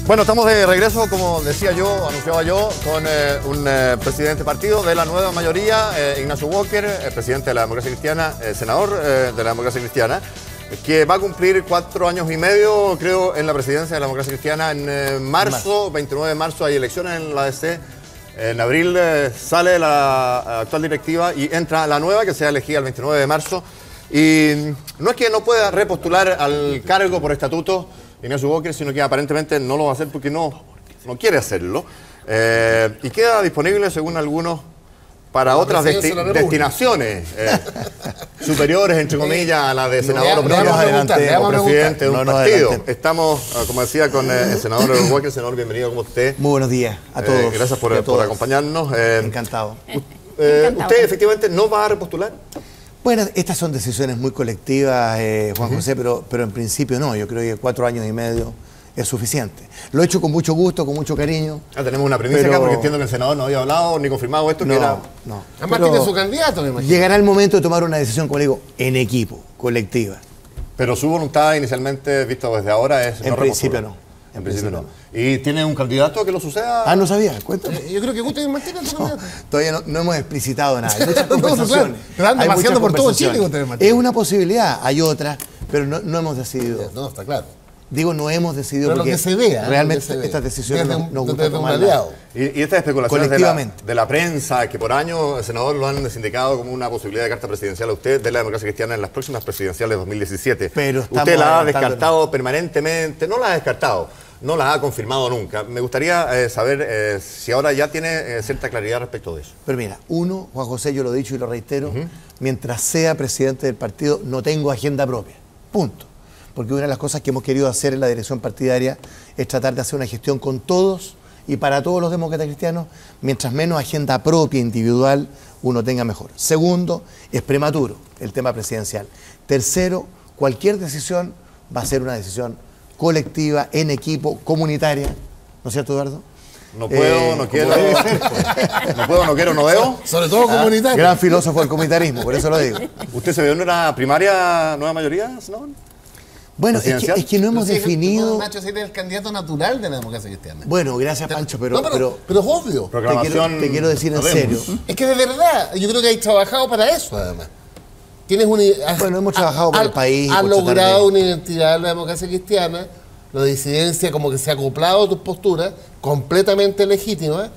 Bueno, estamos de regreso, como decía yo, anunciaba yo, con un presidente partido de la nueva mayoría, Ignacio Walker, presidente de la Democracia Cristiana, senador de la Democracia Cristiana, que va a cumplir 4 años y medio, creo, en la presidencia de la Democracia Cristiana en marzo, 29 de marzo, hay elecciones en la ADC. En abril sale la actual directiva y entra la nueva, que será elegida el 29 de marzo. Y no es que no pueda repostular al cargo por estatuto Ignacio Walker, sino que aparentemente no lo va a hacer porque no quiere hacerlo. Y queda disponible, según algunos, para otras destinaciones superiores, entre comillas, a la de senador o presidente de un partido. Estamos, como decía, con el senador Walker. Senador, bienvenido, ¿cómo usted? Muy buenos días a todos. Gracias por acompañarnos. Encantado. ¿Usted efectivamente no va a repostular? Bueno, estas son decisiones muy colectivas, Juan José, pero en principio no. Yo creo que 4 años y medio es suficiente. Lo he hecho con mucho gusto, con mucho cariño. Tenemos una primicia acá porque entiendo que el senador no había hablado ni confirmado esto. No. Además tiene su candidato, me imagino. Llegará el momento de tomar una decisión, como le digo, en equipo, colectiva. Pero su voluntad inicialmente, visto desde ahora, es en principio no. En principio no. ¿Y tiene un candidato que lo suceda? Ah, no sabía, cuéntame. Yo creo que usted mantiene su candidato. Todavía no hemos explicitado nada. Hay muchas conversaciones. Pero anda paseando por todo Chile usted, Es una posibilidad, hay otras, pero no hemos decidido. No, está claro. Digo, no hemos decidido pero porque lo que se vea, realmente estas decisiones nos gustan tomarlas. Y estas especulaciones de la prensa, que por años el senador lo han sindicado como una posibilidad de carta presidencial a usted de la Democracia Cristiana en las próximas presidenciales de 2017. Pero usted la ha descartado permanentemente, no la ha descartado, no la ha confirmado nunca. Me gustaría saber si ahora ya tiene cierta claridad respecto de eso. Pero mira, uno, Juan José, yo lo he dicho y lo reitero, mientras sea presidente del partido no tengo agenda propia, punto. Porque una de las cosas que hemos querido hacer en la dirección partidaria es tratar de hacer una gestión con todos y para todos los demócratas cristianos, mientras menos agenda propia, individual, uno tenga mejor. Segundo, es prematuro el tema presidencial. Tercero, cualquier decisión va a ser una decisión colectiva, en equipo, comunitaria. ¿No es cierto, Eduardo? No puedo, no quiero. No puedo, no quiero, no veo. Sobre todo comunitario. Gran filósofo del comunitarismo, por eso lo digo. ¿Usted se vio en una primaria nueva mayoría, senador? Bueno, es que no hemos definido... Nacho es el candidato natural de la Democracia Cristiana. Bueno, gracias, Pancho, pero es obvio. Te quiero decir en serio. Es que de verdad, yo creo que hay trabajado para eso, además. Bueno, hemos trabajado por el país. Has logrado una identidad de la Democracia Cristiana, la disidencia como que se ha acoplado a tus posturas, completamente legítima.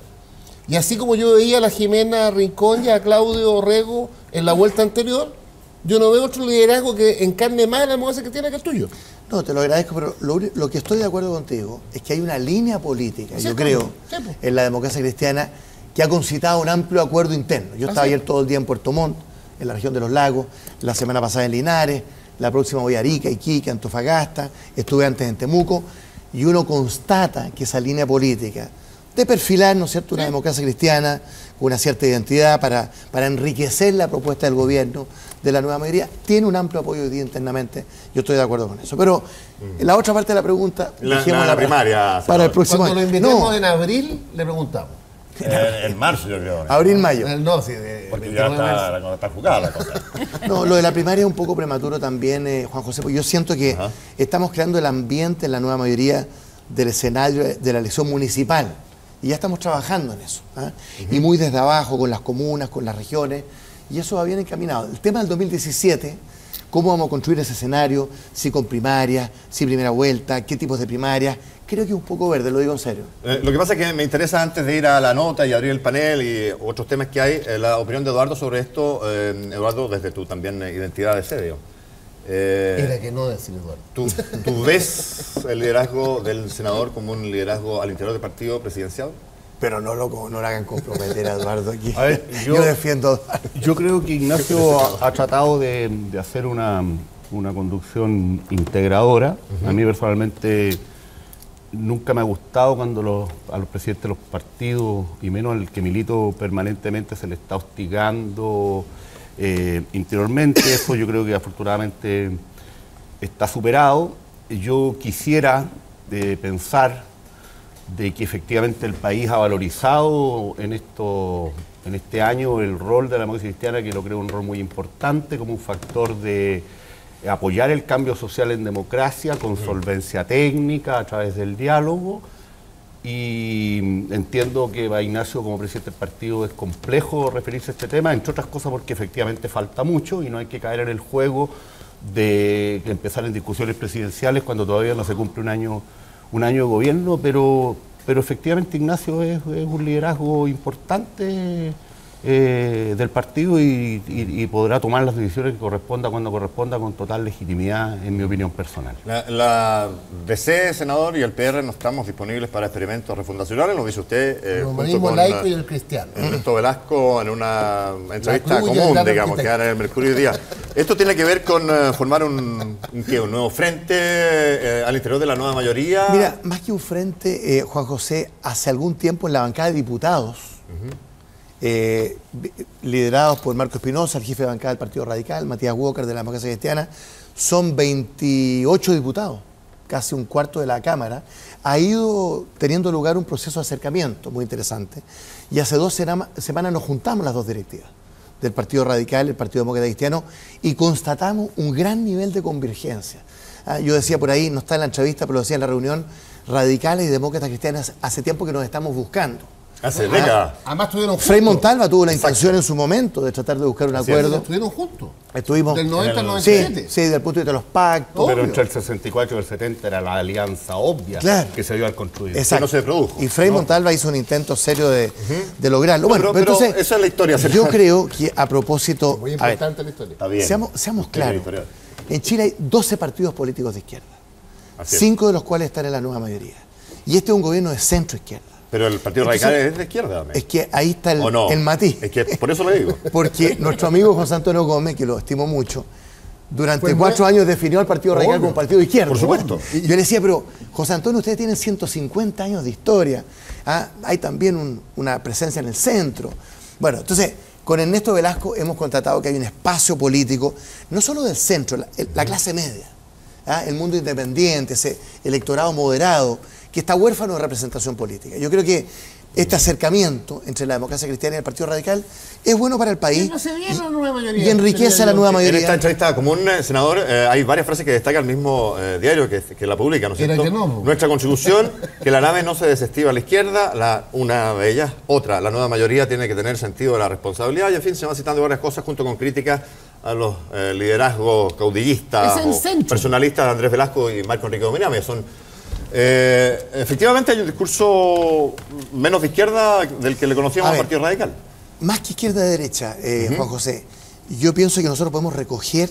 Y así como yo veía a la Jimena Rincón y a Claudio Orrego en la vuelta anterior, yo no veo otro liderazgo que encarne más la democracia cristiana que el tuyo. No, te lo agradezco, pero lo que estoy de acuerdo contigo es que hay una línea política, yo creo, en la democracia cristiana que ha concitado un amplio acuerdo interno. Yo estaba ayer todo el día en Puerto Montt, en la región de los lagos, la semana pasada en Linares, la próxima voy a Arica, Iquique, Antofagasta, estuve antes en Temuco, y uno constata que esa línea política de perfilar, ¿no es cierto?, una democracia cristiana con una cierta identidad para enriquecer la propuesta del gobierno de la nueva mayoría, tiene un amplio apoyo hoy día internamente. Yo estoy de acuerdo con eso. Pero la otra parte de la pregunta, la primaria para el próximo año. Cuando lo invitemos en abril, le preguntamos. En marzo, yo creo. Abril, mayo. No, sí, porque ya está jugada la cosa. No, lo de la primaria es un poco prematuro también, Juan José, porque yo siento que estamos creando el ambiente en la nueva mayoría del escenario de la elección municipal. Y ya estamos trabajando en eso. Y muy desde abajo, con las comunas, con las regiones. Y eso va bien encaminado. El tema del 2017, cómo vamos a construir ese escenario, si con primarias, si primera vuelta, qué tipos de primarias, creo que es un poco verde, lo digo en serio. Lo que pasa es que me interesa, antes de ir a la nota y abrir el panel y otros temas que hay, la opinión de Eduardo sobre esto. Eduardo, desde tu también identidad de sedio. Era que no decir Eduardo. ¿Tú ves el liderazgo del senador como un liderazgo al interior del partido presidencial? Pero no lo hagan comprometer a Eduardo aquí. A ver, yo defiendo a Eduardo. Yo creo que Ignacio ha tratado de hacer una conducción integradora. A mí personalmente nunca me ha gustado cuando a los presidentes de los partidos, y menos al que milito permanentemente, se le está hostigando interiormente. Eso yo creo que afortunadamente está superado. Yo quisiera pensar de que efectivamente el país ha valorizado en este año el rol de la democracia cristiana, que lo creo un rol muy importante como un factor de apoyar el cambio social en democracia con solvencia técnica a través del diálogo, y entiendo que para Ignacio como presidente del partido es complejo referirse a este tema, entre otras cosas porque efectivamente falta mucho y no hay que caer en el juego de empezar en discusiones presidenciales cuando todavía no se cumple un año de gobierno, pero efectivamente Ignacio es un liderazgo importante del partido y podrá tomar las decisiones que corresponda cuando corresponda con total legitimidad, en mi opinión personal. La DC, senador, y el PR no estamos disponibles para experimentos refundacionales, lo dice usted. El humanismo laico y el cristiano. Ernesto Velasco en una entrevista común, digamos, que era en el Mercurio hoy día. Esto tiene que ver con formar un nuevo frente al interior de la nueva mayoría. Mira, más que un frente, Juan José, hace algún tiempo en la bancada de diputados, liderados por Marco Espinosa, el jefe de bancada del Partido Radical, Matías Walker de la Democracia Cristiana, son 28 diputados, casi un cuarto de la Cámara. Ha ido teniendo lugar un proceso de acercamiento muy interesante y hace 2 semanas nos juntamos las dos directivas del Partido Radical, el Partido Demócrata Cristiano, y constatamos un gran nivel de convergencia. Yo decía por ahí, no está en la entrevista, pero lo decía en la reunión, radicales y demócratas cristianas hace tiempo que nos estamos buscando. Hace décadas. Además estuvieron juntos. Frei Montalva tuvo la intención en su momento de tratar de buscar un acuerdo. Estuvieron juntos. Estuvimos Del 90 al 97. Sí, del punto de vista de los pactos. Pero entre el 64 y el 70 era la alianza obvia que se dio al construir. Exacto. Que no se produjo. Y Frei Montalva hizo un intento serio de lograrlo. Bueno, pero entonces, esa es la historia. yo creo que a propósito... Muy importante la historia. Está bien. Seamos claros. En Chile hay 12 partidos políticos de izquierda. Así es. 5 de los cuales están en la nueva mayoría. Y este es un gobierno de centro-izquierda. Pero el Partido Radical es de izquierda. Es que ahí está ¿O no? el matiz. Es que por eso le digo. Porque nuestro amigo José Antonio Gómez, que lo estimo mucho, durante 4 años definió al Partido Radical como partido de izquierda. Por supuesto. Y yo le decía, pero José Antonio, ustedes tienen 150 años de historia. Hay también una presencia en el centro. Bueno, entonces, con Ernesto Velasco hemos constatado que hay un espacio político, no solo del centro, la clase media, el mundo independiente, ese electorado moderado, que está huérfano de representación política. Yo creo que este acercamiento entre la democracia cristiana y el Partido Radical es bueno para el país y enriquece a la nueva mayoría. En esta entrevista común, senador, hay varias frases que destaca el mismo diario que la publica, ¿no es cierto? Nuestra Constitución, que la nave no se desestiva a la izquierda, una de ellas, otra, la nueva mayoría tiene que tener sentido de la responsabilidad, y en fin, se van citando varias cosas junto con críticas a los liderazgos caudillistas o personalistas de Andrés Velasco y Marco Enrique Dominame. Efectivamente hay un discurso menos de izquierda del que le conocíamos al Partido Radical. Más que izquierda-derecha, Juan José, yo pienso que nosotros podemos recoger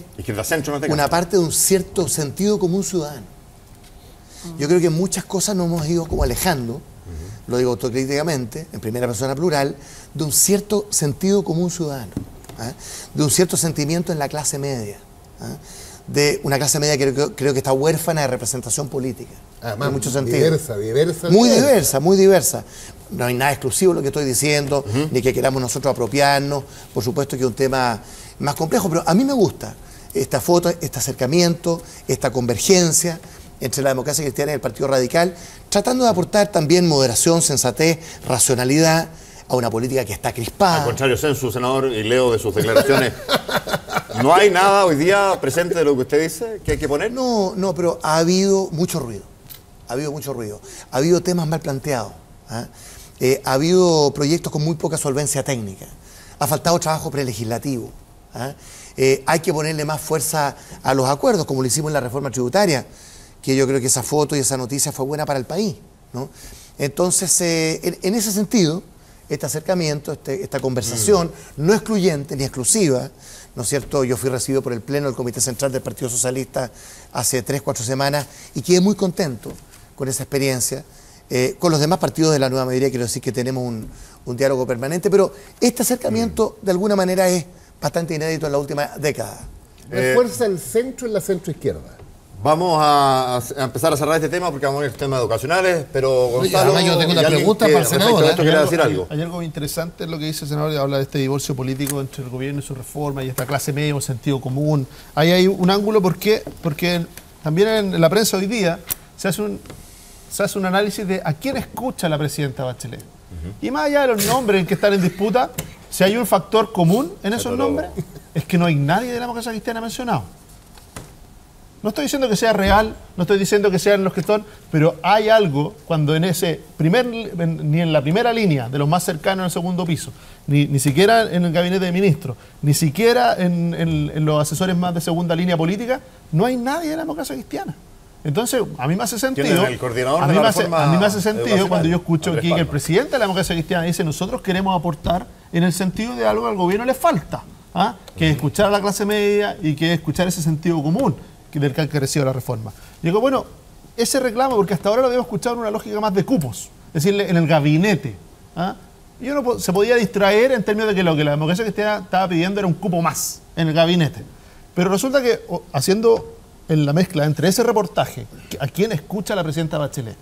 una parte de un cierto sentido común ciudadano. Yo creo que en muchas cosas nos hemos ido como alejando, lo digo autocríticamente, en primera persona plural, de un cierto sentido común ciudadano, de un cierto sentimiento en la clase media, de una clase media que creo que está huérfana de representación política. En muchos sentidos. Muy diversa. No hay nada exclusivo en lo que estoy diciendo, ni que queramos nosotros apropiarnos. Por supuesto que es un tema más complejo, pero a mí me gusta esta foto, este acercamiento, esta convergencia entre la democracia cristiana y el Partido Radical, tratando de aportar también moderación, sensatez, racionalidad a una política que está crispada. Al contrario, Sensu, senador, y leo de sus declaraciones, ¿no hay nada hoy día presente de lo que usted dice que hay que poner? No, pero ha habido mucho ruido. Ha habido temas mal planteados. Ha habido proyectos con muy poca solvencia técnica. Ha faltado trabajo prelegislativo. Hay que ponerle más fuerza a los acuerdos, como lo hicimos en la reforma tributaria, que yo creo que esa foto y esa noticia fue buena para el país, ¿no? Entonces, en ese sentido, este acercamiento, esta conversación, no excluyente ni exclusiva, ¿no es cierto? Yo fui recibido por el Pleno del Comité Central del Partido Socialista hace 3-4 semanas y quedé muy contento con esa experiencia. Con los demás partidos de la nueva mayoría quiero decir que tenemos un diálogo permanente, pero este acercamiento de alguna manera es bastante inédito en la última década. Refuerza el centro en la centroizquierda. Vamos a empezar a cerrar este tema porque vamos a ir a temas educacionales, pero Gonzalo, yo tengo una pregunta para el senador. Hay algo interesante en lo que dice el senador, habla de este divorcio político entre el gobierno y su reforma y esta clase media, un sentido común. Ahí hay un ángulo porque también en la prensa hoy día se hace un análisis de a quién escucha la presidenta Bachelet. Y más allá de los nombres que están en disputa, si hay un factor común en esos nombres, es que no hay nadie de la democracia cristiana mencionado. No estoy diciendo que sea real, no estoy diciendo que sean los que son, pero hay algo cuando en ese ni en la primera línea de los más cercanos al segundo piso, ni siquiera en el gabinete de ministros, ni siquiera en los asesores más de segunda línea política, no hay nadie de la democracia cristiana. Entonces, a mí me hace sentido. El coordinador a mí de me la hace, reforma a mí me hace sentido cuando yo escucho Andrés aquí que el Palma. presidente de la democracia cristiana dice: nosotros queremos aportar en el sentido de algo que al gobierno le falta, ¿ah? Que es escuchar a la clase media y que es escuchar ese sentido común del que ha crecido la reforma. Y digo, bueno, ese reclamo, porque hasta ahora lo habíamos escuchado en una lógica más de cupos, es decir, en el gabinete, ¿ah? Y uno se podía distraer en términos de que lo que la democracia cristiana estaba pidiendo era un cupo más en el gabinete. Pero resulta que haciendo en la mezcla entre ese reportaje, a quién escucha la presidenta Bachelet,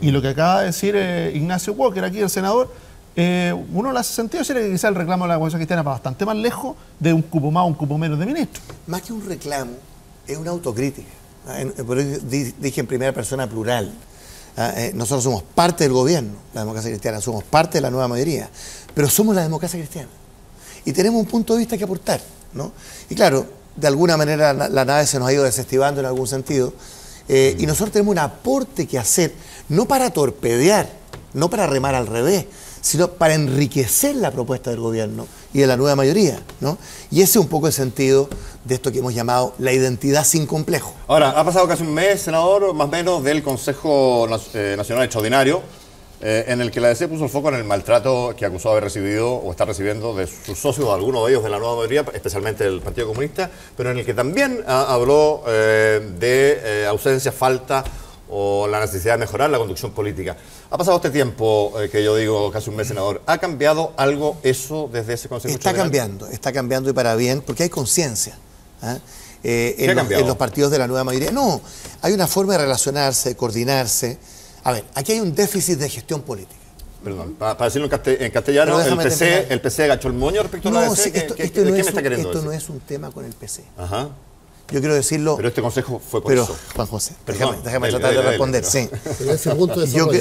y lo que acaba de decir Ignacio Walker, aquí el senador, uno le hace sentido decir que quizá el reclamo de la democracia cristiana va bastante más lejos de un cupo más o un cupo menos de ministro. Más que un reclamo, es una autocrítica. Por eso dije en primera persona plural. Nosotros somos parte del gobierno, la democracia cristiana, somos parte de la nueva mayoría, pero somos la democracia cristiana. Y tenemos un punto de vista que aportar, ¿no? Y claro, de alguna manera la nave se nos ha ido desestivando en algún sentido, y nosotros tenemos un aporte que hacer, no para torpedear, no para remar al revés, sino para enriquecer la propuesta del gobierno y de la nueva mayoría, ¿no? Y ese es un poco el sentido de esto que hemos llamado la identidad sin complejo. Ahora, ha pasado casi un mes, senador, más o menos, del Consejo Nacional Extraordinario, en el que la DC puso el foco en el maltrato que acusó haber recibido o está recibiendo de sus socios, algunos de ellos de la nueva mayoría, especialmente del Partido Comunista, pero en el que también habló de ausencia, falta o la necesidad de mejorar la conducción política. Ha pasado este tiempo, que yo digo casi un mes, senador. ¿Ha cambiado algo eso desde ese Consejo Extraordinario? Está cambiando y para bien, porque hay conciencia. ¿Ah? ¿Qué ha cambiado? En los partidos de la nueva mayoría. No, hay una forma de relacionarse, de coordinarse. A ver, aquí hay un déficit de gestión política. Perdón, para decirlo en castellano, el PC agachó el moño respecto a la DC. ¿Qué me está queriendo decir? Esto no es un tema con el PC. Ajá. Yo quiero decirlo. Pero este consejo fue por eso. Juan José, Perdón, déjame tratar de responder. Sí.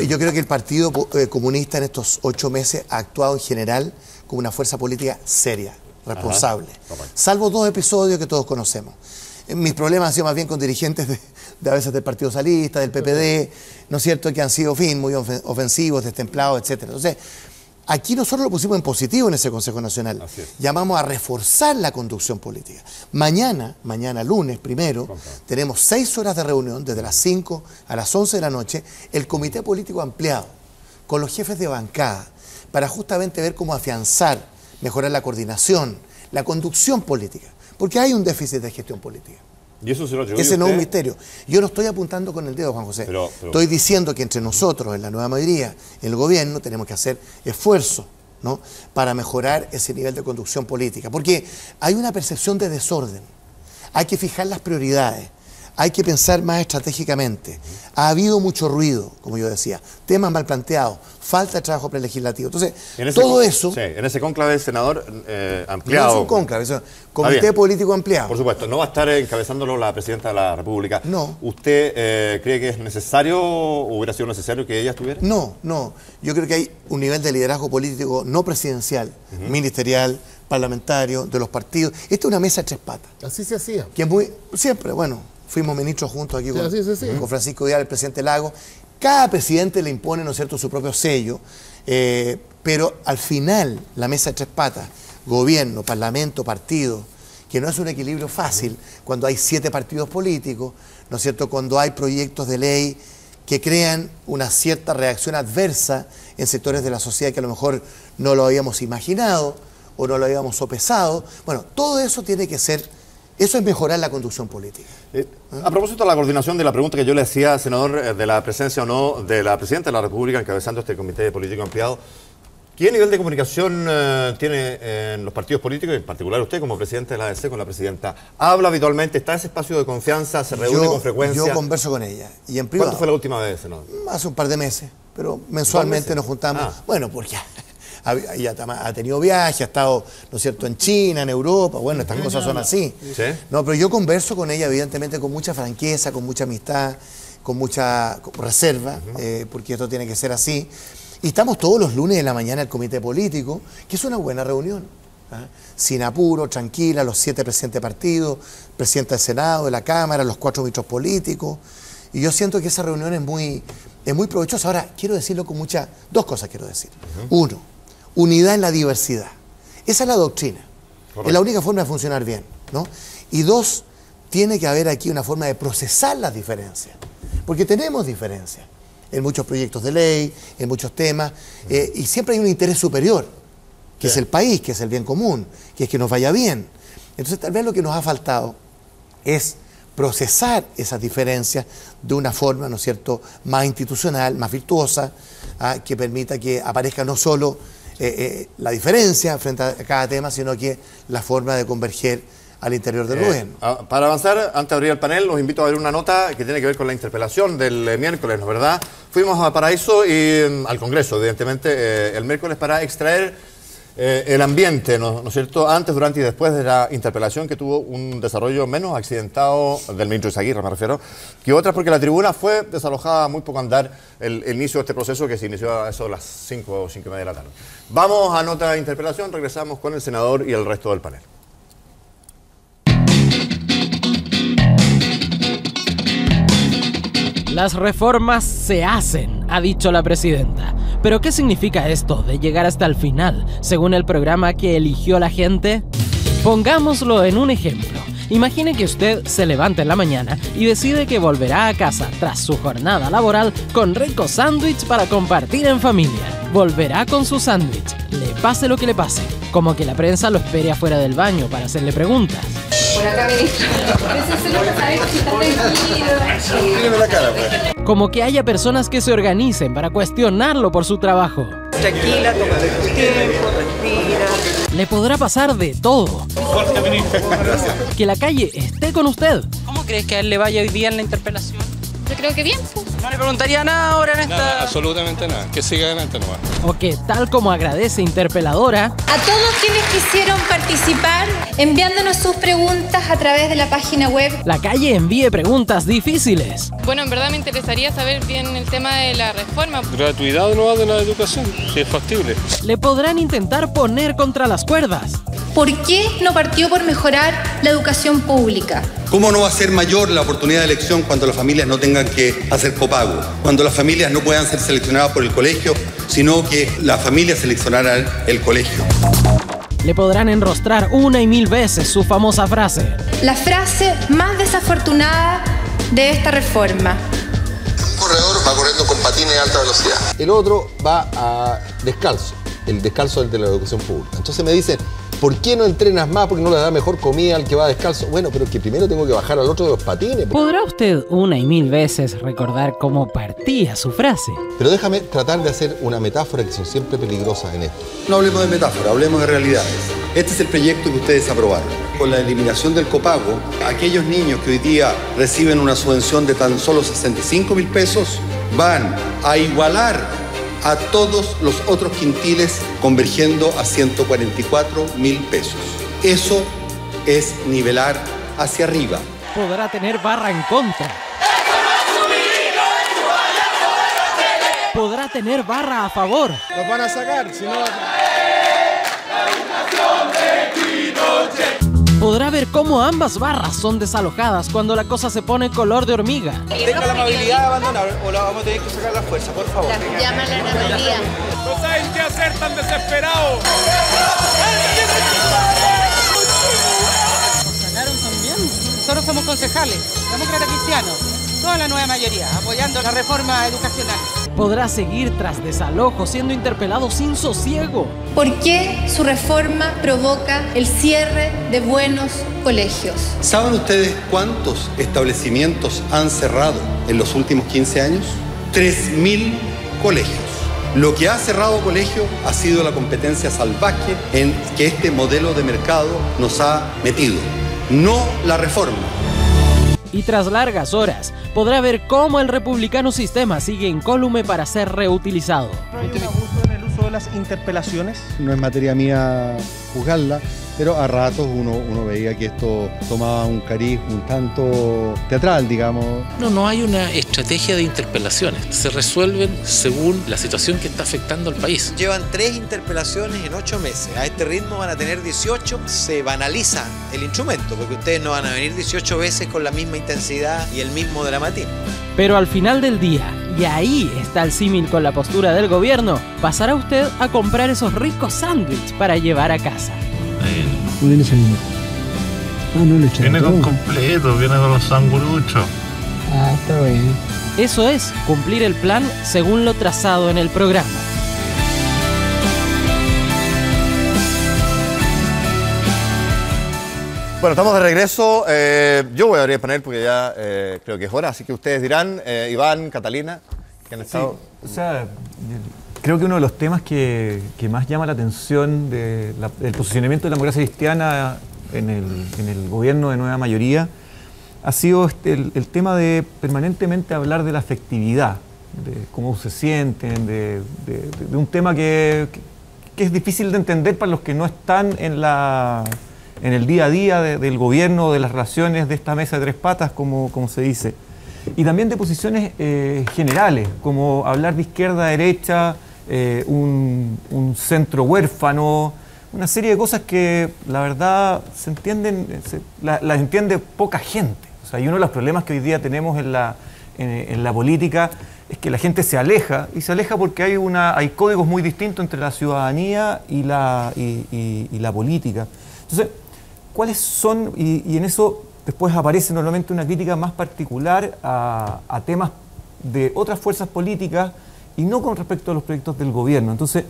Yo creo que el Partido Comunista en estos 8 meses ha actuado en general como una fuerza política seria, responsable. Salvo 2 episodios que todos conocemos. Mis problemas han sido más bien con dirigentes de a veces del Partido Socialista, del PPD, ¿no es cierto?, que han sido, muy ofensivos, destemplados, etcétera. Entonces, aquí nosotros lo pusimos en positivo en ese Consejo Nacional. Llamamos a reforzar la conducción política. Mañana lunes primero, tenemos 6 horas de reunión, desde las 5 a las 11 de la noche, el Comité Político Ampliado, con los jefes de bancada, para justamente ver cómo afianzar, mejorar la coordinación, la conducción política. Porque hay un déficit de gestión política. ¿Y eso se lo atribuye Ese no es usted? un misterio. Yo no estoy apuntando con el dedo, Juan José. Pero estoy diciendo que entre nosotros, en la nueva mayoría, en el gobierno, tenemos que hacer esfuerzo, ¿no?, para mejorar ese nivel de conducción política. Porque hay una percepción de desorden. Hay que fijar las prioridades. Hay que pensar más estratégicamente. Ha habido mucho ruido, como yo decía, temas mal planteados, falta de trabajo prelegislativo. Entonces, todo eso... Sí, en ese cónclave, senador, ampliado. No es un cónclave, es un comité político ampliado. Por supuesto, no va a estar encabezándolo la presidenta de la República. No. ¿Usted cree que es necesario, o hubiera sido necesario que ella estuviera? No. Yo creo que hay un nivel de liderazgo político no presidencial, ministerial, parlamentario, de los partidos. Esta es una mesa de 3 patas. Así se hacía. Que es muy... Siempre, fuimos ministros juntos aquí con Francisco Vidal, el presidente Lagos. Cada presidente le impone, ¿no es cierto?, su propio sello, pero al final la mesa de 3 patas, gobierno, parlamento, partido, que no es un equilibrio fácil cuando hay 7 partidos políticos, ¿no es cierto?, cuando hay proyectos de ley que crean una cierta reacción adversa en sectores de la sociedad que a lo mejor no lo habíamos imaginado o no lo habíamos sopesado. Bueno, todo eso tiene que ser... Eso es mejorar la conducción política. A propósito de la coordinación de la pregunta que yo le hacía, senador, de la presencia o no de la presidenta de la República encabezando este comité político ampliado, ¿qué nivel de comunicación tiene en los partidos políticos, en particular usted como presidente de la ADC con la presidenta? ¿Habla habitualmente? ¿Está ese espacio de confianza? ¿Se reúne con frecuencia? Yo converso con ella. Y en privado. ¿Cuándo fue la última vez, senador? Hace un par de meses, pero mensualmente nos juntamos. Bueno, porque ya ha tenido viajes, ha estado, ¿no es cierto?, en China, en Europa, bueno, estas cosas son así. ¿Sí? No, pero yo converso con ella, evidentemente, con mucha franqueza, con mucha amistad, con mucha reserva, porque esto tiene que ser así. Y estamos todos los lunes de la mañana el comité político, que es una buena reunión. sin apuro, tranquila, los 7 presidentes de partido, presidente del Senado, de la Cámara, los 4 ministros políticos. Y yo siento que esa reunión es muy provechosa. Ahora, quiero decirlo con dos cosas quiero decir. Uno, unidad en la diversidad. Esa es la doctrina. Correcto. Es la única forma de funcionar bien, ¿no? Y dos, tiene que haber aquí una forma de procesar las diferencias. Porque tenemos diferencias en muchos proyectos de ley, en muchos temas, y siempre hay un interés superior, que es el país, que es el bien común, que es que nos vaya bien. Entonces, tal vez lo que nos ha faltado es procesar esas diferencias de una forma, ¿no es cierto?, más institucional, más virtuosa, que permita que aparezca no solo la diferencia frente a cada tema, sino que la forma de converger al interior del gobierno. Para avanzar, antes de abrir el panel, los invito a ver una nota que tiene que ver con la interpelación del miércoles, ¿no es verdad? Fuimos a Paraíso y al Congreso, evidentemente, el miércoles para extraer el ambiente, ¿no es cierto?, antes, durante y después de la interpelación, que tuvo un desarrollo menos accidentado del ministro Izaguirre, me refiero, que otras, porque la tribuna fue desalojada a muy poco andar el inicio de este proceso, que se inició a eso a las 5 o 5:30 de la tarde. Vamos a nota de interpelación, regresamos con el senador y el resto del panel. Las reformas se hacen, ha dicho la presidenta. ¿Pero qué significa esto de llegar hasta el final, según el programa que eligió la gente? Pongámoslo en un ejemplo. Imagine que usted se levanta en la mañana y decide que volverá a casa tras su jornada laboral con rico sándwich para compartir en familia. Volverá con su sándwich, le pase lo que le pase, como que la prensa lo espere afuera del baño para hacerle preguntas. Por acá, ministro. Míreme la cara, pues. Como que haya personas que se organicen para cuestionarlo por su trabajo. Tranquila, tómate tu tiempo, respira. Le podrá pasar de todo. Que la calle esté con usted. ¿Cómo crees que a él le vaya hoy día en la interpelación? Yo creo que bien. No le preguntaría nada ahora en esta... Nada, absolutamente nada. Que siga adelante nomás. O que, tal como agradece interpeladora, A todos quienes quisieron participar, enviándonos sus preguntas a través de la página web. la calle envíe preguntas difíciles. Bueno, en verdad me interesaría saber bien el tema de la reforma. Gratuidad no de la educación, si es factible. Le podrán intentar poner contra las cuerdas. ¿Por qué no partió por mejorar la educación pública? ¿Cómo no va a ser mayor la oportunidad de elección cuando las familias no tengan que hacer copago? Cuando las familias no puedan ser seleccionadas por el colegio, sino que las familias seleccionaran el colegio. Le podrán enrostrar 1 y 1000 veces su famosa frase. La frase más desafortunada de esta reforma. Un corredor va corriendo con patines de alta velocidad. El otro va a descalzo, el descalzo del de la educación pública. Entonces me dicen, ¿por qué no entrenas más? ¿Por qué no le das mejor comida al que va descalzo? Bueno, pero que primero tengo que bajar al otro de los patines. ¿Podrá usted 1 y 1000 veces recordar cómo partía su frase? Pero déjame tratar de hacer una metáfora, que son siempre peligrosas en esto. No hablemos de metáfora, hablemos de realidades. Este es el proyecto que ustedes aprobaron. Con la eliminación del copago, aquellos niños que hoy día reciben una subvención de tan solo 65.000 pesos van a igualar a todos los otros quintiles, convergiendo a 144.000 pesos. Eso es nivelar hacia arriba. Podrá tener barra en contra. Podrá tener barra a favor. Los van a sacar, si no... Podrá ver cómo ambas barras son desalojadas cuando la cosa se pone color de hormiga. Tenga la amabilidad de abandonar o la vamos a tener que sacar a la fuerza, por favor. Llama a la Ana María. No saben qué hacer tan desesperados. Nos sacaron también. Nosotros somos concejales, demócratas cristianos, toda la nueva mayoría, apoyando la reforma educacional. Podrá seguir tras desalojo siendo interpelado sin sosiego. ¿Por qué su reforma provoca el cierre de buenos colegios? ¿Saben ustedes cuántos establecimientos han cerrado en los últimos 15 años? 3.000 colegios. Lo que ha cerrado colegio ha sido la competencia salvaje en que este modelo de mercado nos ha metido, no la reforma. Y tras largas horas, podrá ver cómo el republicano sistema sigue incólume para ser reutilizado. Hay un abuso en el uso de las interpelaciones? No es materia mía juzgarla, pero a ratos uno veía que esto tomaba un cariz un tanto teatral, digamos. No hay una estrategia de interpelaciones. Se resuelven según la situación que está afectando al país. Llevan 3 interpelaciones en 8 meses. A este ritmo van a tener 18. Se banaliza el instrumento, porque ustedes no van a venir 18 veces con la misma intensidad y el mismo dramatismo. Pero al final del día, y ahí está el símil con la postura del gobierno, pasará usted a comprar esos ricos sándwiches para llevar a casa. ¿No viene saliendo? No le echaron. Viene con completo, viene con los sanguruchos. Está bien. Eso es cumplir el plan según lo trazado en el programa. Bueno, estamos de regreso. Yo voy a abrir el panel porque ya creo que es hora, así que ustedes dirán, Iván, Catalina, que han estado... Sí, o sea, creo que uno de los temas que más llama la atención del posicionamiento de la democracia cristiana en el gobierno de nueva mayoría ha sido el tema de permanentemente hablar de la afectividad, de cómo se sienten, de un tema que es difícil de entender para los que no están en el día a día del gobierno, de las relaciones de esta mesa de 3 patas, como se dice. Y también de posiciones generales, como hablar de izquierda, derecha, un centro huérfano, una serie de cosas que la verdad se entienden, las entiende poca gente. O sea, y uno de los problemas que hoy día tenemos en la política es que la gente se aleja, y se aleja porque hay códigos muy distintos entre la ciudadanía y la política. Entonces, ¿cuáles son? Y en eso después aparece normalmente una crítica más particular a temas de otras fuerzas políticas y no con respecto a los proyectos del gobierno. Entonces,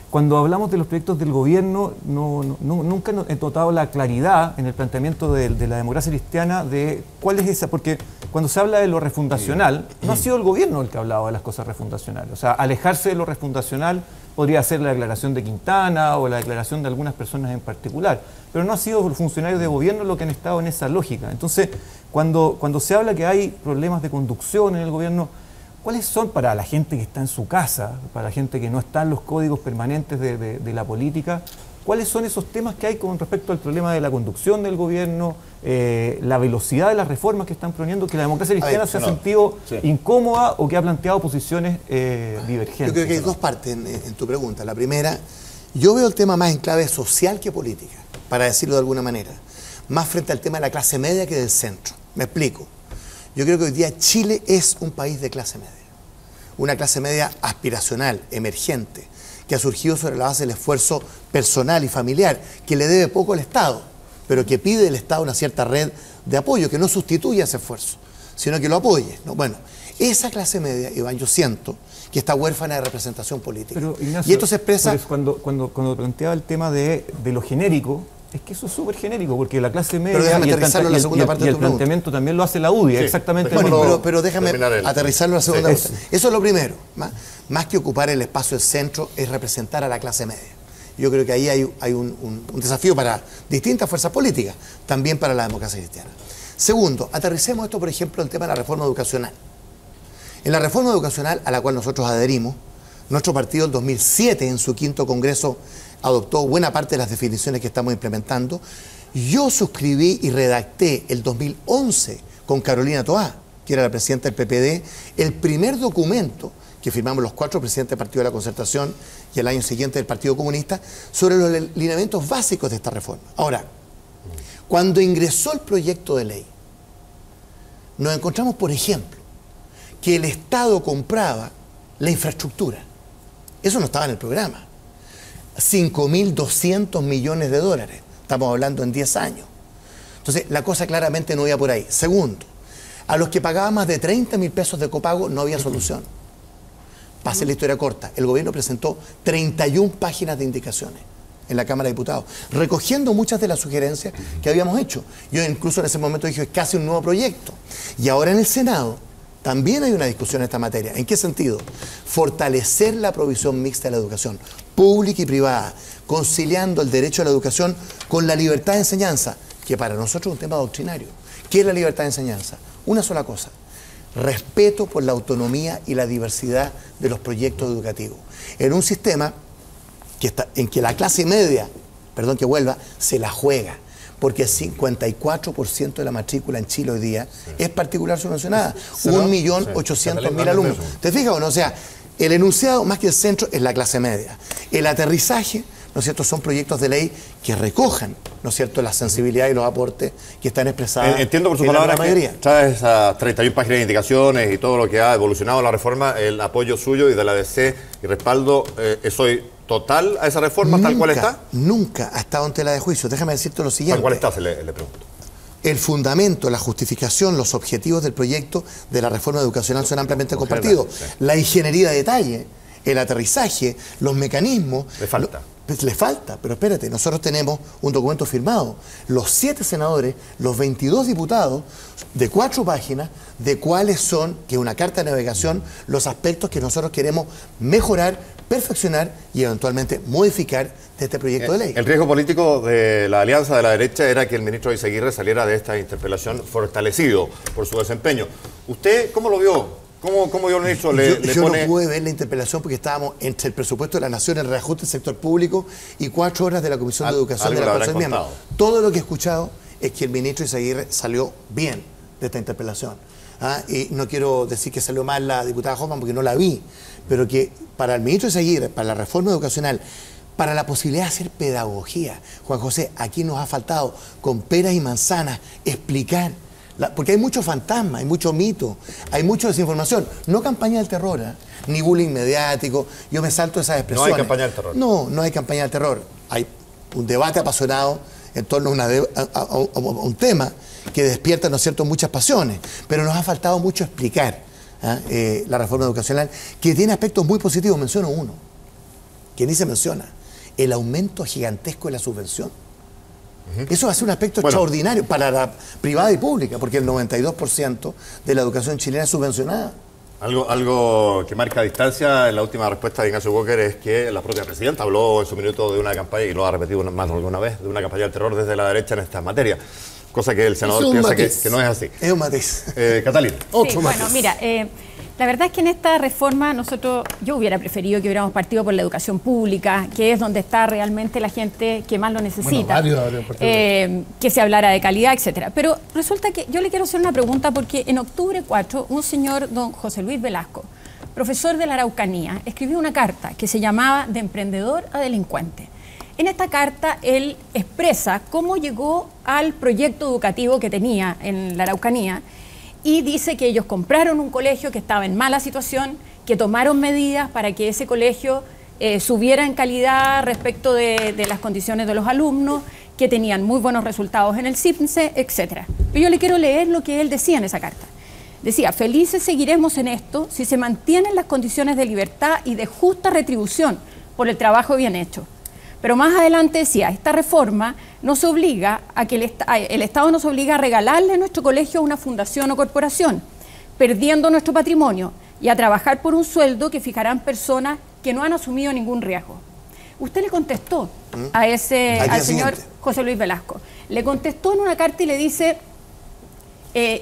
cuando hablamos de los proyectos del gobierno, nunca he notado la claridad en el planteamiento de la democracia cristiana de cuál es esa, porque cuando se habla de lo refundacional, no ha sido el gobierno el que ha hablado de las cosas refundacionales. O sea, alejarse de lo refundacional podría ser la declaración de Quintana o la declaración de algunas personas en particular, pero no ha sido los funcionarios de gobierno los que han estado en esa lógica. Entonces, cuando se habla que hay problemas de conducción en el gobierno, ¿cuáles son para la gente que está en su casa, para la gente que no está en los códigos permanentes de la política? ¿Cuáles son esos temas que hay con respecto al problema de la conducción del gobierno, la velocidad de las reformas que están proponiendo, que la democracia cristiana se ha sentido incómoda o que ha planteado posiciones divergentes? Yo creo que hay 2 partes en tu pregunta. La primera, yo veo el tema más en clave social que política, para decirlo de alguna manera, más frente al tema de la clase media que del centro. Me explico. Yo creo que hoy día Chile es un país de clase media, una clase media aspiracional, emergente, que ha surgido sobre la base del esfuerzo personal y familiar, que le debe poco al Estado, pero que pide del Estado una cierta red de apoyo, que no sustituya ese esfuerzo, sino que lo apoye, ¿no? Bueno, esa clase media, Iván, yo siento que está huérfana de representación política. Pero, Ignacio, y esto se expresa... Cuando planteaba el tema de lo genérico, es que eso es súper genérico, porque la clase media y el planteamiento también lo hace la UDI, exactamente. Bueno, pero déjame aterrizarlo a la segunda parte. Eso es lo primero. Más que ocupar el espacio del centro, es representar a la clase media. Yo creo que ahí hay un desafío para distintas fuerzas políticas, también para la democracia cristiana. Segundo, aterricemos esto, por ejemplo, el tema de la reforma educacional. En la reforma educacional a la cual nosotros adherimos, nuestro partido en 2007, en su 5º Congreso, adoptó buena parte de las definiciones que estamos implementando. Yo suscribí y redacté el 2011 con Carolina Toá, que era la presidenta del PPD, el primer documento que firmamos los 4 presidentes del Partido de la Concertación y el año siguiente del Partido Comunista sobre los lineamientos básicos de esta reforma. Ahora, cuando ingresó el proyecto de ley, nos encontramos, por ejemplo, que el Estado compraba la infraestructura. Eso no estaba en el programa. 5.200 millones de dólares. Estamos hablando en 10 años. Entonces, la cosa claramente no iba por ahí. Segundo, a los que pagaban más de 30.000 pesos de copago no había solución. Pase la historia corta. El gobierno presentó 31 páginas de indicaciones en la Cámara de Diputados, recogiendo muchas de las sugerencias que habíamos hecho. Yo incluso en ese momento dije, es casi un nuevo proyecto. Y ahora en el Senado también hay una discusión en esta materia. ¿En qué sentido? Fortalecer la provisión mixta de la educación, pública y privada, conciliando el derecho a la educación con la libertad de enseñanza, que para nosotros es un tema doctrinario. ¿Qué es la libertad de enseñanza? Una sola cosa: respeto por la autonomía y la diversidad de los proyectos educativos, en un sistema en que la clase media, perdón que vuelva, se la juega. Porque el 54% de la matrícula en Chile hoy día es particular subvencionada. 1.800.000 alumnos. ¿Te fijas o no? O sea, el enunciado, más que el centro, es la clase media. El aterrizaje, ¿no es cierto?, son proyectos de ley que recojan, ¿no es cierto?, la sensibilidad y los aportes que están expresados. Entiendo por sus en la palabras mayoría. que tras esas 31 páginas de indicaciones y todo lo que ha evolucionado la reforma, el apoyo suyo y de la ADC y respaldo, soy total a esa reforma tal cual está. Nunca ha estado en tela de juicio. Déjame decirte lo siguiente. ¿Tal cual está? Le pregunto. El fundamento, la justificación, los objetivos del proyecto de la reforma educacional son ampliamente compartidos. La ingeniería de detalle, el aterrizaje, los mecanismos... Le falta, pero espérate, nosotros tenemos un documento firmado. Los 7 senadores, los 22 diputados, de 4 páginas, de cuáles son, que es una carta de navegación, los aspectos que nosotros queremos mejorar, perfeccionar y eventualmente modificar de este proyecto de ley. El riesgo político de la alianza de la derecha era que el ministro Izaguirre saliera de esta interpelación fortalecido por su desempeño. ¿Usted cómo lo vio? ¿Cómo yo lo he dicho? Yo no pude ver la interpelación porque estábamos entre el presupuesto de la Nación, el reajuste del sector público y 4 horas de la Comisión de Educación de la Comisión Miembro. Todo lo que he escuchado es que el ministro Izaguirre salió bien de esta interpelación. Y no quiero decir que salió mal la diputada Hoffman porque no la vi, pero que para el ministro Izaguirre, para la reforma educacional, para la posibilidad de hacer pedagogía, Juan José, aquí nos ha faltado con peras y manzanas explicar. Porque hay mucho fantasma, hay mucho mito, hay mucha desinformación. No campaña del terror, ni bullying mediático. Yo me salto esas expresiones. No hay campaña del terror. No hay campaña del terror. Hay un debate apasionado en torno a un tema que despierta, ¿no es cierto?, muchas pasiones. Pero nos ha faltado mucho explicar la reforma educacional, que tiene aspectos muy positivos. Menciono uno, que ni se menciona: el aumento gigantesco de la subvención. Eso va a ser un aspecto extraordinario para la privada y pública, porque el 92% de la educación chilena es subvencionada. Algo que marca distancia en la última respuesta de Ignacio Walker es que la propia presidenta habló en su minuto de una campaña, y lo ha repetido más de alguna vez, de una campaña del terror desde la derecha en esta materia, cosa que el senador piensa que no es así. Es un matiz. Catalina. Sí, bueno, mira, la verdad es que en esta reforma yo hubiera preferido que hubiéramos partido por la educación pública, que es donde está realmente la gente que más lo necesita, que se hablara de calidad, etcétera. Pero resulta que yo le quiero hacer una pregunta, porque en octubre 4, un señor, don José Luis Velasco, profesor de la Araucanía, escribió una carta que se llamaba De emprendedor a delincuente. En esta carta él expresa cómo llegó al proyecto educativo que tenía en la Araucanía, y dice que ellos compraron un colegio que estaba en mala situación, que tomaron medidas para que ese colegio subiera en calidad respecto de las condiciones de los alumnos, que tenían muy buenos resultados en el CIPSE, etc. Pero yo le quiero leer lo que él decía en esa carta. Decía: felices seguiremos en esto si se mantienen las condiciones de libertad y de justa retribución por el trabajo bien hecho. Pero más adelante decía: esta reforma nos obliga a que el Estado nos obliga a regalarle a nuestro colegio a una fundación o corporación, perdiendo nuestro patrimonio, y a trabajar por un sueldo que fijarán personas que no han asumido ningún riesgo. Usted le contestó al señor José Luis Velasco. Le contestó en una carta y le dice,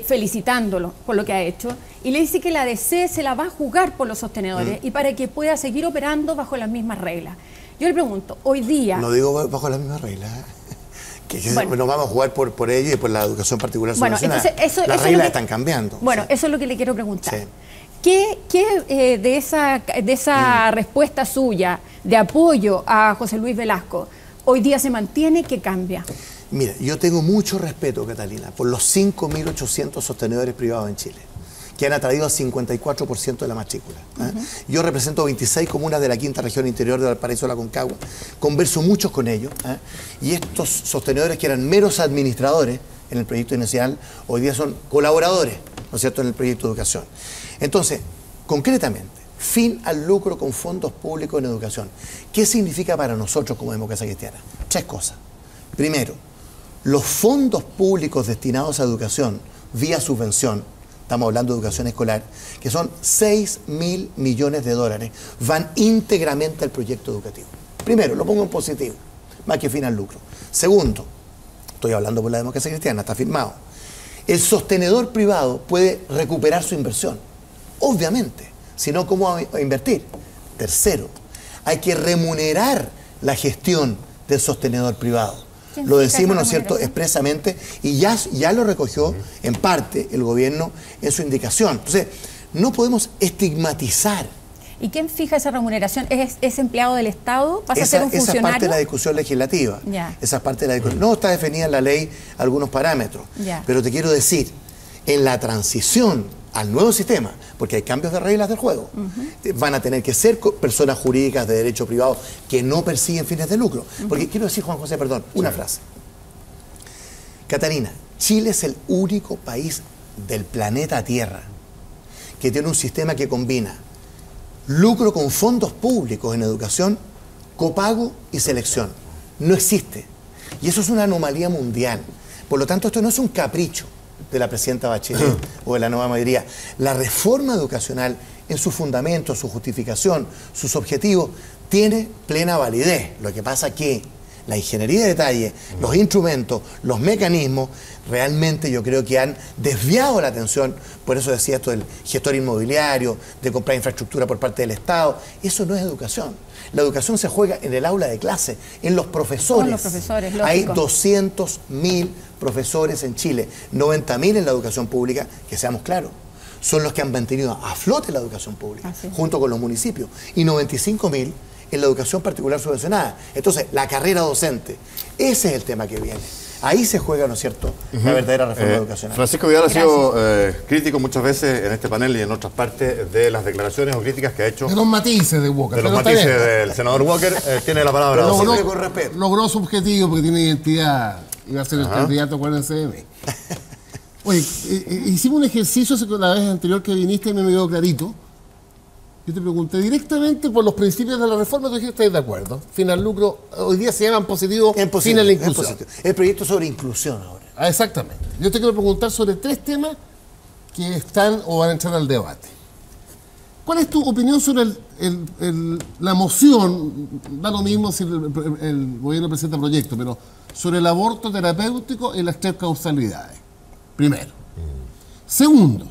felicitándolo por lo que ha hecho, y le dice que la ADC se la va a jugar por los sostenedores y para que pueda seguir operando bajo las mismas reglas. Yo le pregunto, hoy día... No digo bajo las mismas reglas, que nos vamos a jugar por ello y por la educación particular subvencionada. Las reglas están cambiando. Bueno, eso es lo que le quiero preguntar. Sí. ¿Qué de esa respuesta suya de apoyo a José Luis Velasco hoy día se mantiene? ¿Qué cambia? Mira, yo tengo mucho respeto, Catalina, por los 5.800 sostenedores privados en Chile, que han atraído al 54% de la matrícula. Yo represento 26 comunas de la quinta región interior de Valparaíso, la Concagua, converso mucho con ellos, y estos sostenedores, que eran meros administradores en el proyecto inicial, hoy día son colaboradores, ¿no es cierto?, en el proyecto de educación. Entonces, concretamente, fin al lucro con fondos públicos en educación. ¿Qué significa para nosotros como Democracia Cristiana? 3 cosas. Primero, los fondos públicos destinados a educación vía subvención, estamos hablando de educación escolar, que son 6.000 millones de dólares, van íntegramente al proyecto educativo. Primero, lo pongo en positivo, más que fin al lucro. Segundo, estoy hablando por la Democracia Cristiana, está firmado. El sostenedor privado puede recuperar su inversión, obviamente, si no, ¿cómo va a invertir? Tercero, hay que remunerar la gestión del sostenedor privado. Lo decimos, ¿no es cierto?, expresamente, y ya lo recogió en parte el gobierno en su indicación. Entonces, no podemos estigmatizar. ¿Y quién fija esa remuneración? ¿Es empleado del Estado? ¿Vas a ser un funcionario? Esa es parte de la discusión legislativa. Esa es parte de la discusión. No está definida en la ley algunos parámetros. Pero te quiero decir, en la transición al nuevo sistema, porque hay cambios de reglas del juego, van a tener que ser personas jurídicas de derecho privado que no persiguen fines de lucro. Porque quiero decir, Juan José, perdón, una frase. Catarina, Chile es el único país del planeta Tierra que tiene un sistema que combina lucro con fondos públicos en educación, copago y selección. No existe. Y eso es una anomalía mundial. Por lo tanto, esto no es un capricho de la presidenta Bachelet o de la nueva mayoría. La reforma educacional, en su fundamento, su justificación, sus objetivos, tiene plena validez. Lo que pasa es que la ingeniería de detalle, los instrumentos, los mecanismos, realmente yo creo que han desviado la atención. Por eso decía esto del gestor inmobiliario, de comprar infraestructura por parte del Estado. Eso no es educación. La educación se juega en el aula de clase, en los profesores. Con los profesores, lógico. Hay 200.000 profesores en Chile, 90.000 en la educación pública, que seamos claros. Son los que han mantenido a flote la educación pública, junto con los municipios, y 95.000 en la educación particular subvencionada. Entonces, la carrera docente, ese es el tema que viene. Ahí se juega, ¿no es cierto?, la verdadera reforma educacional. Francisco Vidal ha sido crítico muchas veces en este panel y en otras partes de las declaraciones o críticas que ha hecho. De los matices de Walker. De los matices del senador Walker. Tiene la palabra. Con respeto. Logró su objetivo porque tiene identidad. Iba a ser el candidato, acuérdense de mí. Oye, hicimos un ejercicio la vez anterior que viniste y me quedó clarito. Yo te pregunté directamente por los principios de la reforma, tú dijiste, ¿estáis de acuerdo? Fin al lucro, hoy día se llaman positivos, fin a la inclusión. El proyecto sobre inclusión ahora. Exactamente. Yo te quiero preguntar sobre 3 temas que están o van a entrar al debate. ¿Cuál es tu opinión sobre la moción? Da lo mismo si el gobierno presenta proyecto, pero sobre el aborto terapéutico y las 3 causalidades. Primero. Segundo,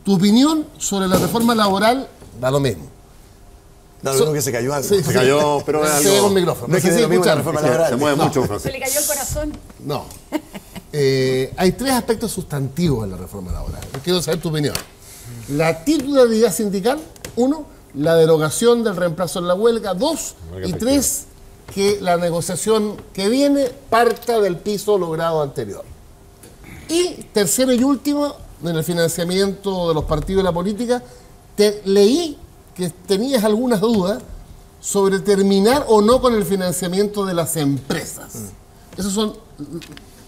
tu opinión sobre la reforma laboral. Da lo mismo. Da lo mismo que se cayó algo. Se cayó, pero es algo... un micrófono. No es que sea lo mismo la reforma laboral. Se mueve mucho, Francisco. ¿Se le cayó el corazón? No. Hay 3 aspectos sustantivos en la reforma laboral. Quiero saber tu opinión. La titularidad sindical, 1. La derogación del reemplazo en la huelga, 2. Y 3. Que la negociación que viene parta del piso logrado anterior. Y tercero y último, en el financiamiento de los partidos y la política, te leí que tenías algunas dudas sobre terminar o no con el financiamiento de las empresas. Esos son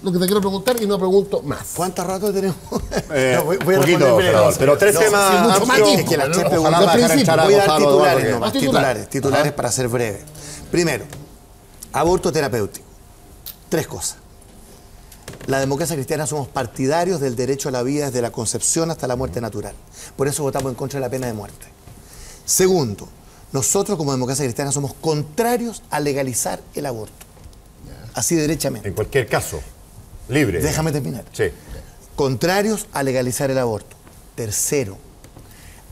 lo que te quiero preguntar y no pregunto más. ¿Cuánto rato tenemos? Voy a poquito, pero 3 temas amplios. Es que las 3 preguntas voy a dar titulares nomás, titulares para ser breve. Primero, aborto terapéutico. 3 cosas. La democracia cristiana somos partidarios del derecho a la vida desde la concepción hasta la muerte natural. Por eso votamos en contra de la pena de muerte. Segundo, nosotros como democracia cristiana somos contrarios a legalizar el aborto. Así derechamente. En cualquier caso, libre. Déjame terminar. Sí. Contrarios a legalizar el aborto. Tercero,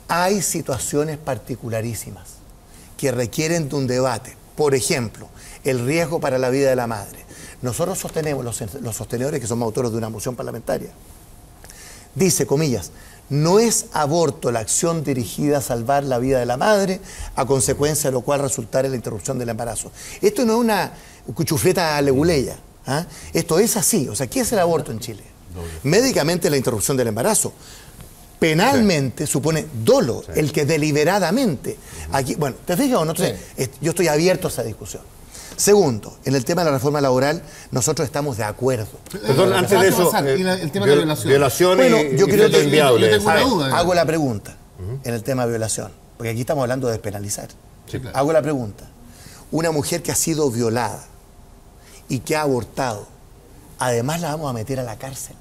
hay situaciones particularísimas que requieren de un debate. Por ejemplo, el riesgo para la vida de la madre. Nosotros sostenemos, los sostenedores que somos autores de una moción parlamentaria, dice, comillas, no es aborto la acción dirigida a salvar la vida de la madre, a consecuencia de lo cual resultara la interrupción del embarazo. Esto no es una cuchufleta leguleya, ¿ah? Esto es así. O sea, ¿qué es el aborto en Chile? Médicamente la interrupción del embarazo. Penalmente supone dolo, el que deliberadamente. Aquí, bueno, ¿te fijas o no? Entonces, yo estoy abierto a esa discusión. Segundo, en el tema de la reforma laboral, nosotros estamos de acuerdo. Perdón, antes de eso, el tema de la violación. Violación bueno, y yo creo que inviable. Yo tengo una duda. Hago la pregunta en el tema de violación, porque aquí estamos hablando de despenalizar. Sí, claro. Hago la pregunta. Una mujer que ha sido violada y que ha abortado, además la vamos a meter a la cárcel.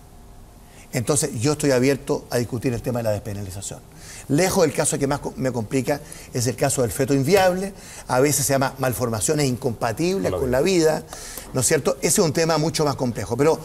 Entonces, yo estoy abierto a discutir el tema de la despenalización. Lejos del caso que más me complica es el caso del feto inviable, a veces se llama malformaciones incompatibles con la vida, ¿no es cierto? Ese es un tema mucho más complejo, pero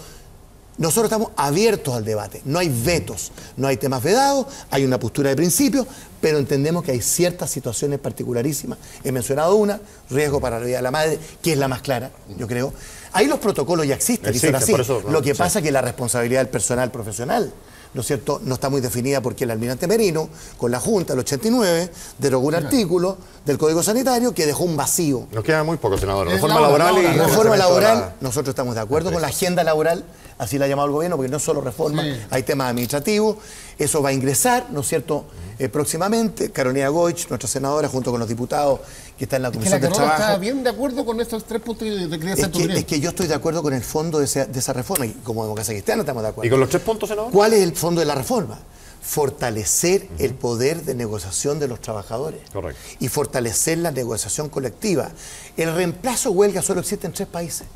nosotros estamos abiertos al debate, no hay vetos, no hay temas vedados, hay una postura de principio, pero entendemos que hay ciertas situaciones particularísimas. He mencionado una, riesgo para la vida de la madre, que es la más clara, yo creo. Ahí los protocolos ya existen, y son así. Lo que pasa es que la responsabilidad del personal profesional, ¿no es cierto?, no está muy definida porque el almirante Merino, con la Junta del 89, derogó un artículo del Código Sanitario que dejó un vacío. Nos queda muy poco, senador. Reforma laboral y... Reforma laboral, nosotros estamos de acuerdo con la agenda laboral, así la ha llamado el gobierno, porque no es solo reforma, hay temas administrativos. Eso va a ingresar, ¿no es cierto?, próximamente. Carolina Goich, nuestra senadora, junto con los diputados que están en la Comisión de Trabajo. ¿Está bien de acuerdo con estos 3 puntos que quería hacer tu opinión? Es que yo estoy de acuerdo con el fondo de esa reforma, y como Democracia Cristiana estamos de acuerdo. ¿Y con los 3 puntos, senador? ¿Cuál es el fondo de la reforma? Fortalecer el poder de negociación de los trabajadores. Correcto. Y fortalecer la negociación colectiva. El reemplazo huelga solo existe en 3 países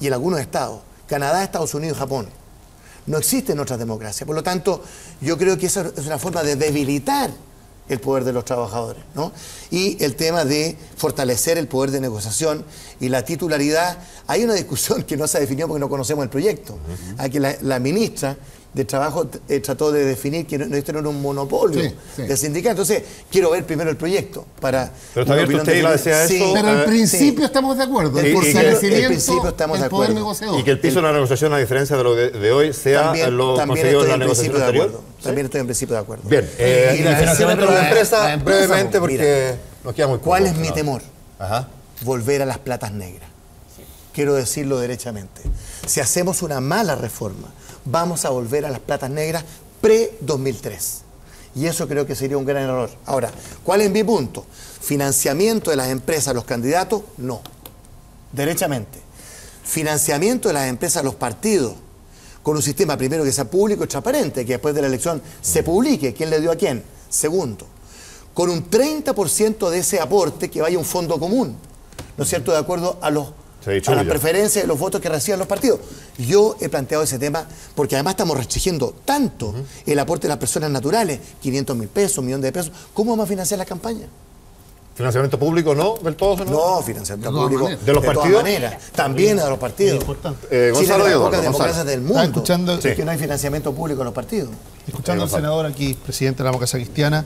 y en algunos estados: Canadá, Estados Unidos y Japón. No existe en otras democracias. Por lo tanto, yo creo que esa es una forma de debilitar el poder de los trabajadores, ¿no? Y el tema de fortalecer el poder de negociación y la titularidad. Hay una discusión que no se ha definido porque no conocemos el proyecto. Aquí la ministra de Trabajo trató de definir que esto no era un monopolio del sindicato. Entonces, quiero ver primero el proyecto para... Pero está abierto usted y la desea eso. Pero en principio estamos de acuerdo. En principio estamos de acuerdo. Negociador. Y que el piso de la negociación, a diferencia de lo de hoy, sea lo conseguido en la negociación anterior. También estoy en principio de acuerdo. Bien. Y el financiamiento de la empresa, brevemente, porque nos queda muy poco. ¿Cuál es mi temor? Volver a las platas negras. Quiero decirlo derechamente. Si hacemos una mala reforma, vamos a volver a las platas negras pre-2003. Y eso creo que sería un gran error. Ahora, ¿cuál es mi punto? Financiamiento de las empresas a los candidatos, no. Derechamente. Financiamiento de las empresas a los partidos, con un sistema primero que sea público y transparente, que después de la elección se publique quién le dio a quién. Segundo, con un 30% de ese aporte que vaya a un fondo común, ¿no es cierto?, de acuerdo a las preferencias de los votos que reciban los partidos. Yo he planteado ese tema porque además estamos restringiendo tanto el aporte de las personas naturales, 500.000 pesos, 1 millón de pesos. ¿Cómo vamos a financiar la campaña? ¿Financiamiento público no del todo? No, financiamiento público de los partidos. También de los partidos. Gonzalo, Chile es de las pocas democracias del mundo escuchando, que no hay financiamiento público en los partidos. Escuchando al senador aquí, presidente de la Democracia Cristiana,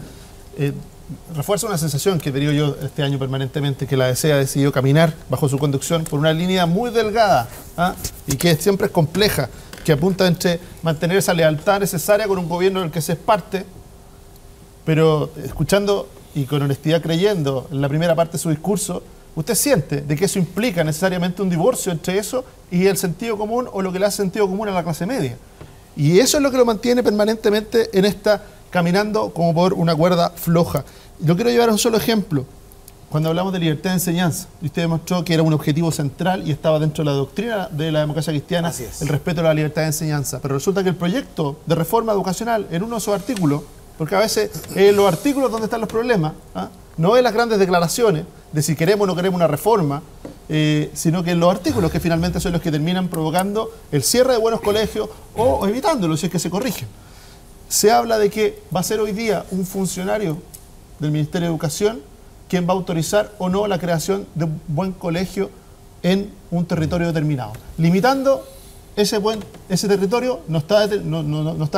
refuerza una sensación que he tenido yo este año permanentemente, que la DC ha decidido caminar bajo su conducción por una línea muy delgada y que siempre es compleja, que apunta entre mantener esa lealtad necesaria con un gobierno del que se es parte, pero escuchando y con honestidad creyendo en la primera parte de su discurso, usted siente de que eso implica necesariamente un divorcio entre eso y el sentido común, o lo que le hace sentido común a la clase media. Y eso es lo que lo mantiene permanentemente en esta, caminando como por una cuerda floja. Yo quiero llevar un solo ejemplo. Cuando hablamos de libertad de enseñanza, usted demostró que era un objetivo central y estaba dentro de la doctrina de la democracia cristiana el respeto a la libertad de enseñanza. Pero resulta que el proyecto de reforma educacional, en uno de sus artículos, porque a veces los artículos donde están los problemas, no es las grandes declaraciones de si queremos o no queremos una reforma, sino que en los artículos que finalmente son los que terminan provocando el cierre de buenos colegios o evitándolo si es que se corrigen. Se habla de que va a ser hoy día un funcionario del Ministerio de Educación quien va a autorizar o no la creación de un buen colegio en un territorio determinado, limitando ese territorio. No está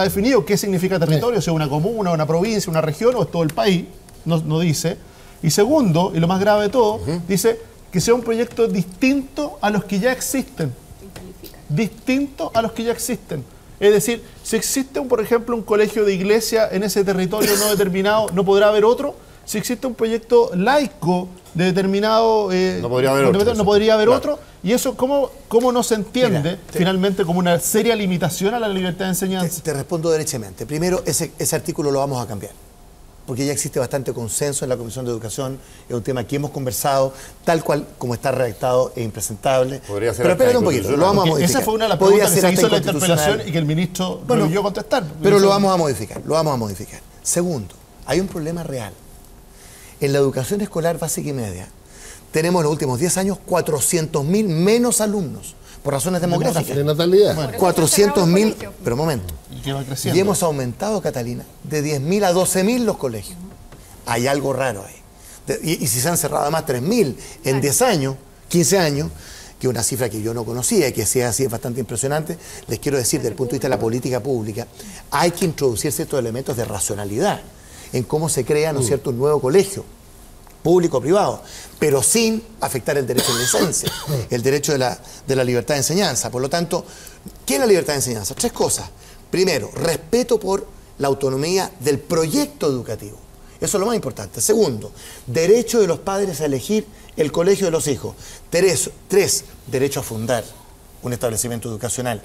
definido qué significa territorio, si es una comuna, una provincia, una región o es todo el país, no dice. Y segundo, y lo más grave de todo, dice que sea un proyecto distinto a los que ya existen. Distinto a los que ya existen. Es decir, si existe, por ejemplo, un colegio de iglesia en ese territorio no determinado, ¿no podrá haber otro? Si existe un proyecto laico de determinado... no podría haber otro. Y eso, ¿cómo no se entiende finalmente como una seria limitación a la libertad de enseñanza? Te respondo derechamente. Primero, ese artículo lo vamos a cambiar, porque ya existe bastante consenso en la Comisión de Educación. Es un tema que hemos conversado, tal cual como está redactado, es impresentable. Podría ser. Pero espérate un poquito, lo vamos a modificar. Esa fue una de las preguntas que se hizo en la interpelación y que el ministro no debió contestar. Pero lo vamos a modificar, Segundo, hay un problema real. En la educación escolar básica y media tenemos en los últimos 10 años 400.000 menos alumnos por razones demográficas. De natalidad. 400.000, pero un momento. Y hemos aumentado, Catalina, de 10.000 a 12.000 los colegios. Hay algo raro ahí. Y si se han cerrado además 3.000 en 10 años, 15 años, que es una cifra que yo no conocía y que si es así es bastante impresionante, les quiero decir, desde el punto de vista de la política pública, hay que introducir ciertos elementos de racionalidad en cómo se crea, ¿no es cierto?, un nuevo colegio, público o privado, pero sin afectar el derecho de licencia, el derecho de la libertad de enseñanza. Por lo tanto, ¿qué es la libertad de enseñanza? 3 cosas. Primero, respeto por la autonomía del proyecto educativo. Eso es lo más importante. Segundo, derecho de los padres a elegir el colegio de los hijos. 3, derecho a fundar un establecimiento educacional.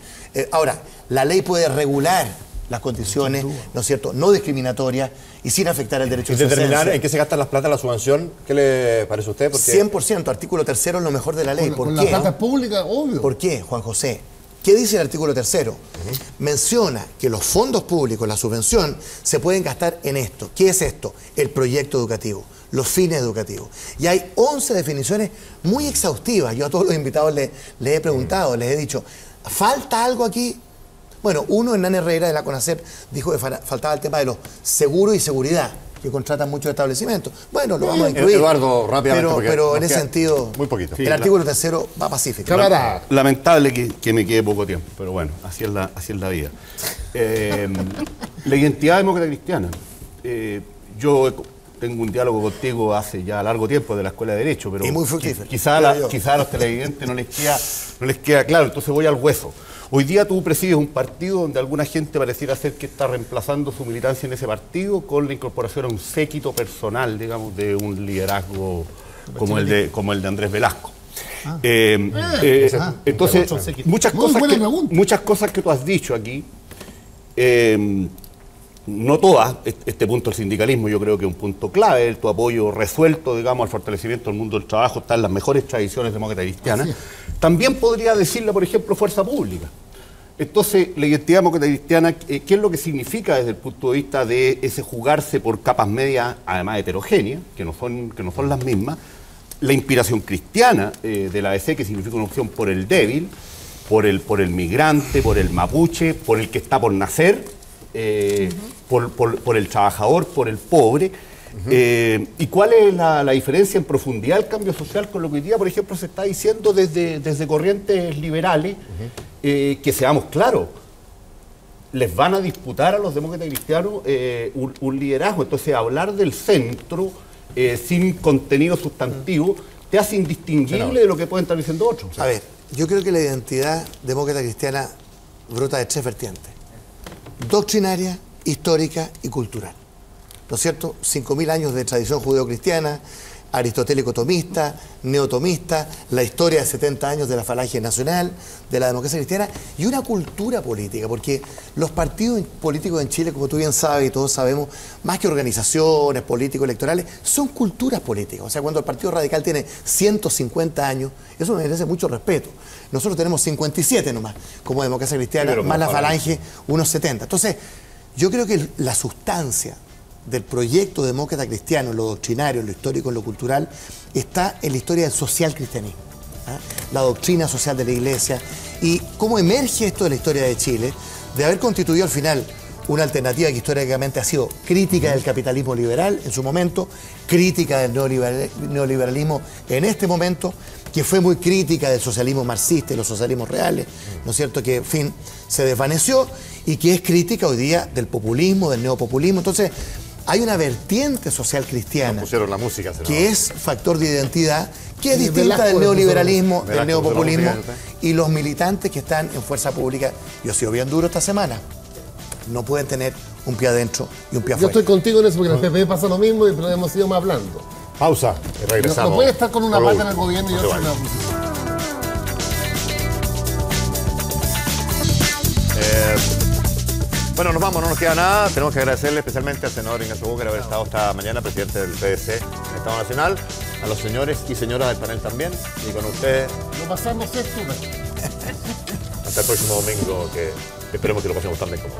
Ahora, la ley puede regular las condiciones, ¿no es cierto?, no discriminatorias y sin afectar el derecho de determinar en qué se gastan las plata, la subvención. ¿Qué le parece a usted? Porque 100%, artículo 3 es lo mejor de la ley. ¿Por qué? La plata pública, obvio. ¿Por qué, Juan José? ¿Qué dice el artículo 3? Menciona que los fondos públicos, la subvención, se pueden gastar en esto. ¿Qué es esto? El proyecto educativo, los fines educativos. Y hay 11 definiciones muy exhaustivas. Yo a todos los invitados les he preguntado, les he dicho, ¿falta algo aquí? Bueno, Hernán Herrera de la CONACEP dijo que faltaba el tema de los seguros y seguridad, que contratan muchos establecimientos. Bueno, lo vamos a incluir. Eduardo, rápidamente. Pero en ese sentido, muy poquito. El artículo 3 va pacífico. Lamentable que me quede poco tiempo, pero bueno, así es la vida. La identidad demócrata cristiana. Yo tengo un diálogo contigo hace ya largo tiempo de la Escuela de Derecho, pero y muy fructífero. Quizá a los televidentes no les queda claro, entonces voy al hueso. Hoy día tú presides un partido donde alguna gente pareciera ser que está reemplazando su militancia en ese partido con la incorporación a un séquito personal, digamos, de un liderazgo como el de Andrés Velasco. Entonces, muchas cosas que tú has dicho aquí, no todas, este punto del sindicalismo yo creo que es un punto clave, tu apoyo resuelto, digamos, al fortalecimiento del mundo del trabajo, está en las mejores tradiciones demócratas cristianas. También podría decirle, por ejemplo, fuerza pública. Entonces, la identidad demócrata cristiana, ¿qué es lo que significa desde el punto de vista de ese jugarse por capas medias, además heterogéneas, que no son las mismas? La inspiración cristiana de la ADC, que significa una opción por el débil, por el migrante, por el mapuche, por el que está por nacer, por el trabajador, por el pobre. ¿Y cuál es la diferencia en profundidad del cambio social con lo que hoy día, por ejemplo, se está diciendo desde corrientes liberales? Que seamos claros, les van a disputar a los demócratas cristianos un liderazgo. Entonces, hablar del centro sin contenido sustantivo te hace indistinguible de lo que pueden estar diciendo otros. A ver, yo creo que la identidad demócrata cristiana brota de 3 vertientes: doctrinaria, histórica y cultural. ¿No es cierto? 5.000 años de tradición judeocristiana, aristotélico-tomista, neotomista, la historia de 70 años de la falange nacional, de la democracia cristiana y una cultura política, porque los partidos políticos en Chile, como tú bien sabes y todos sabemos, más que organizaciones político-electorales, son culturas políticas. O sea, cuando el Partido Radical tiene 150 años, eso merece mucho respeto. Nosotros tenemos 57 nomás, como democracia cristiana, más la falange, unos 70. Entonces, yo creo que la sustancia del proyecto demócrata cristiano, en lo doctrinario, en lo histórico, en lo cultural, está en la historia del social cristianismo, la doctrina social de la Iglesia y cómo emerge esto de la historia de Chile, de haber constituido al final una alternativa que históricamente ha sido crítica del capitalismo liberal en su momento, crítica del neoliberalismo en este momento, que fue muy crítica del socialismo marxista y los socialismos reales, ¿no es cierto?, que en fin se desvaneció, y que es crítica hoy día del populismo, del neopopulismo. Entonces, hay una vertiente social cristiana pusieron la música, que es factor de identidad, que es distinta del neoliberalismo, del neopopulismo, y los militantes que están en fuerza pública. Yo he sido bien duro esta semana. No pueden tener un pie adentro y un pie afuera. Yo estoy contigo en eso, porque en el PP pasa lo mismo, pero hemos ido más hablando. Pausa y regresamos. No puede estar con una pata en el gobierno y otra en la oposición. Bueno, nos vamos, no nos queda nada. Tenemos que agradecerle especialmente al senador Ignacio Walker haber estado esta mañana, presidente del PDC en Estado Nacional, a los señores y señoras del panel también, y con ustedes. Lo pasamos estupendo. Hasta el próximo domingo, que esperemos que lo pasemos también como